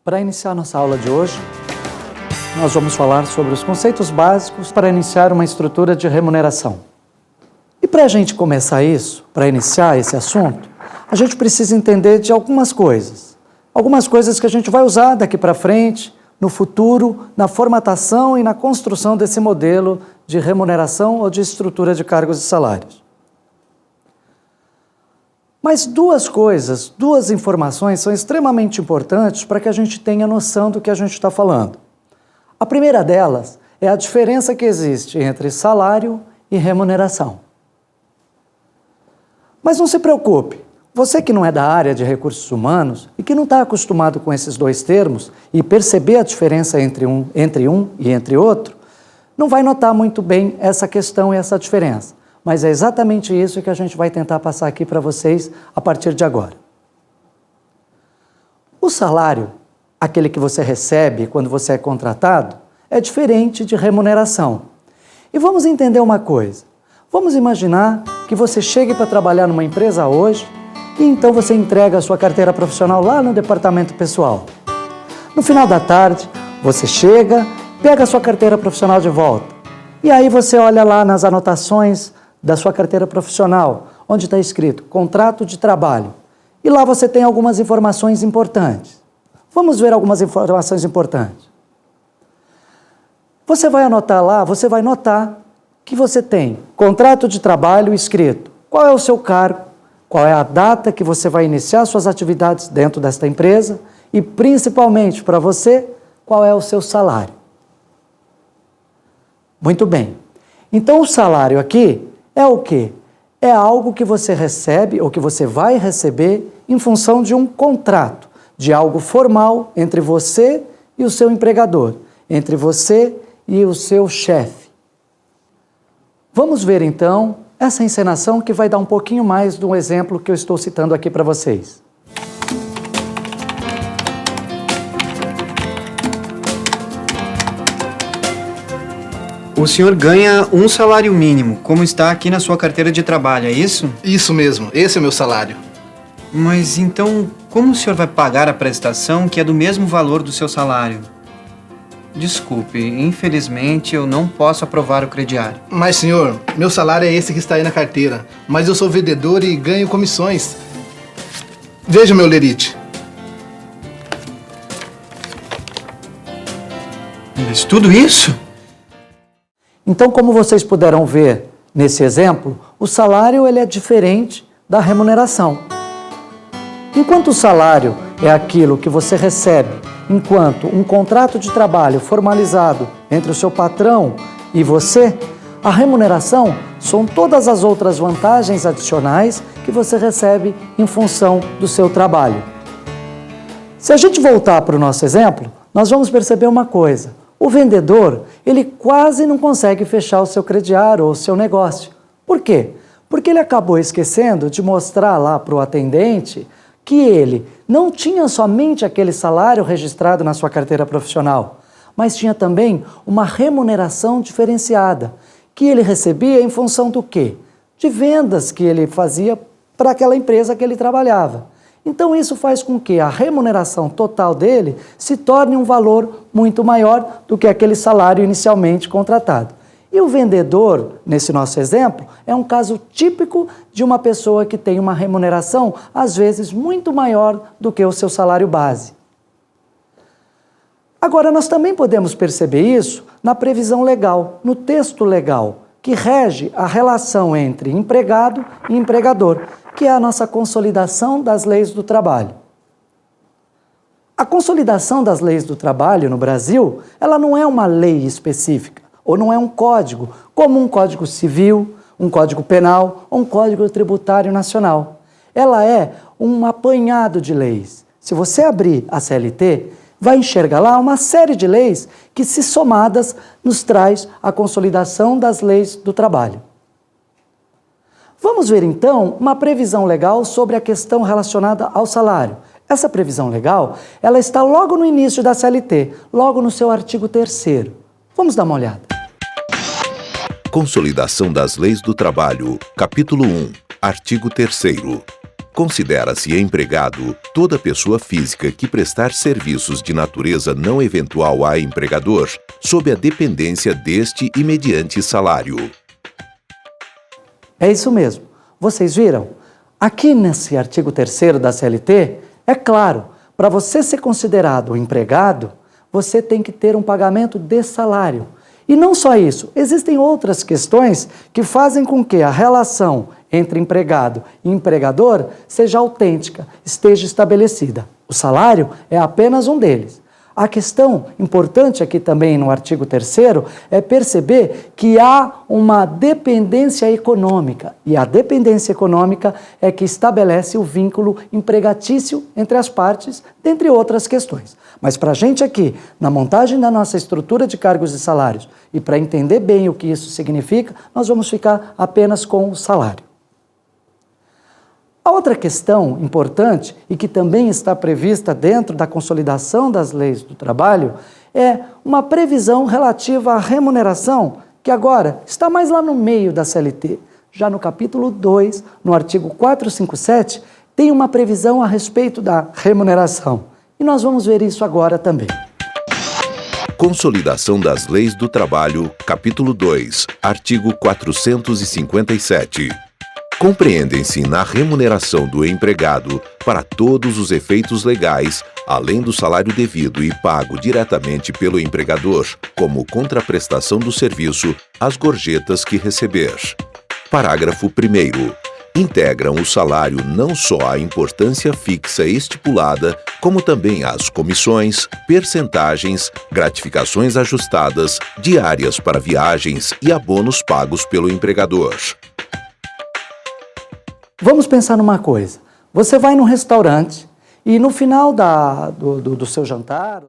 Para iniciar nossa aula de hoje, nós vamos falar sobre os conceitos básicos para iniciar uma estrutura de remuneração. E para a gente começar isso, para iniciar esse assunto, a gente precisa entender de algumas coisas. Algumas coisas que a gente vai usar daqui para frente, no futuro, na formatação e na construção desse modelo de remuneração ou de estrutura de cargos e salários. Mas duas informações são extremamente importantes para que a gente tenha noção do que a gente está falando. A primeira delas é a diferença que existe entre salário e remuneração. Mas não se preocupe, você que não é da área de recursos humanos e que não está acostumado com esses dois termos e perceber a diferença entre um e entre outro, não vai notar muito bem essa questão e essa diferença. Mas é exatamente isso que a gente vai tentar passar aqui para vocês a partir de agora. O salário, aquele que você recebe quando você é contratado, é diferente de remuneração. E vamos entender uma coisa. Vamos imaginar que você chegue para trabalhar numa empresa hoje e então você entrega a sua carteira profissional lá no departamento pessoal. No final da tarde, você chega, pega a sua carteira profissional de volta. E aí você olha lá nas anotações da sua carteira profissional, onde está escrito contrato de trabalho. E lá você tem algumas informações importantes. Vamos ver algumas informações importantes. Você vai anotar lá, você vai notar que você tem contrato de trabalho escrito. Qual é o seu cargo? Qual é a data que você vai iniciar suas atividades dentro desta empresa? E principalmente para você, qual é o seu salário? Muito bem. Então o salário aqui é o quê? É algo que você recebe ou que você vai receber em função de um contrato, de algo formal entre você e o seu empregador, entre você e o seu chefe. Vamos ver então essa encenação que vai dar um pouquinho mais do exemplo que eu estou citando aqui para vocês. O senhor ganha um salário mínimo, como está aqui na sua carteira de trabalho, é isso? Isso mesmo, esse é o meu salário. Mas então, como o senhor vai pagar a prestação que é do mesmo valor do seu salário? Desculpe, infelizmente eu não posso aprovar o crediário. Mas senhor, meu salário é esse que está aí na carteira, mas eu sou vendedor e ganho comissões. Veja o meu lerite. Mas tudo isso? Então, como vocês puderam ver nesse exemplo, o salário ele é diferente da remuneração. Enquanto o salário é aquilo que você recebe enquanto um contrato de trabalho formalizado entre o seu patrão e você, a remuneração são todas as outras vantagens adicionais que você recebe em função do seu trabalho. Se a gente voltar para o nosso exemplo, nós vamos perceber uma coisa. O vendedor, ele quase não consegue fechar o seu crediário ou o seu negócio. Por quê? Porque ele acabou esquecendo de mostrar lá para o atendente que ele não tinha somente aquele salário registrado na sua carteira profissional, mas tinha também uma remuneração diferenciada, que ele recebia em função do quê? De vendas que ele fazia para aquela empresa que ele trabalhava. Então isso faz com que a remuneração total dele se torne um valor muito maior do que aquele salário inicialmente contratado. E o vendedor, nesse nosso exemplo, é um caso típico de uma pessoa que tem uma remuneração, às vezes, muito maior do que o seu salário base. Agora, nós também podemos perceber isso na previsão legal, no texto legal, que rege a relação entre empregado e empregador, que é a nossa consolidação das leis do trabalho. A consolidação das leis do trabalho no Brasil, ela não é uma lei específica, ou não é um código, como um código civil, um código penal ou um código tributário nacional. Ela é um apanhado de leis. Se você abrir a CLT, vai enxergar lá uma série de leis que, se somadas, nos traz a consolidação das leis do trabalho. Vamos ver então uma previsão legal sobre a questão relacionada ao salário. Essa previsão legal, ela está logo no início da CLT, logo no seu artigo 3º. Vamos dar uma olhada. Consolidação das Leis do Trabalho, capítulo 1, artigo 3º. Considera-se empregado toda pessoa física que prestar serviços de natureza não eventual a empregador, sob a dependência deste e mediante salário. É isso mesmo. Vocês viram? Aqui nesse artigo 3º da CLT, é claro, para você ser considerado um empregado, você tem que ter um pagamento de salário. E não só isso, existem outras questões que fazem com que a relação entre empregado e empregador seja autêntica, esteja estabelecida. O salário é apenas um deles. A questão importante aqui também no artigo 3º é perceber que há uma dependência econômica, e a dependência econômica é que estabelece o vínculo empregatício entre as partes, dentre outras questões. Mas para a gente aqui, na montagem da nossa estrutura de cargos e salários, e para entender bem o que isso significa, nós vamos ficar apenas com o salário. A outra questão importante e que também está prevista dentro da consolidação das leis do trabalho é uma previsão relativa à remuneração, que agora está mais lá no meio da CLT. Já no capítulo 2, no artigo 457, tem uma previsão a respeito da remuneração. E nós vamos ver isso agora também. Consolidação das Leis do Trabalho, capítulo 2, artigo 457. Compreendem-se na remuneração do empregado, para todos os efeitos legais, além do salário devido e pago diretamente pelo empregador, como contraprestação do serviço, as gorjetas que receber. Parágrafo 1º. Integram o salário não só a importância fixa estipulada, como também as comissões, percentagens, gratificações ajustadas, diárias para viagens e abonos pagos pelo empregador. Vamos pensar numa coisa. Você vai num restaurante e no final do seu jantar...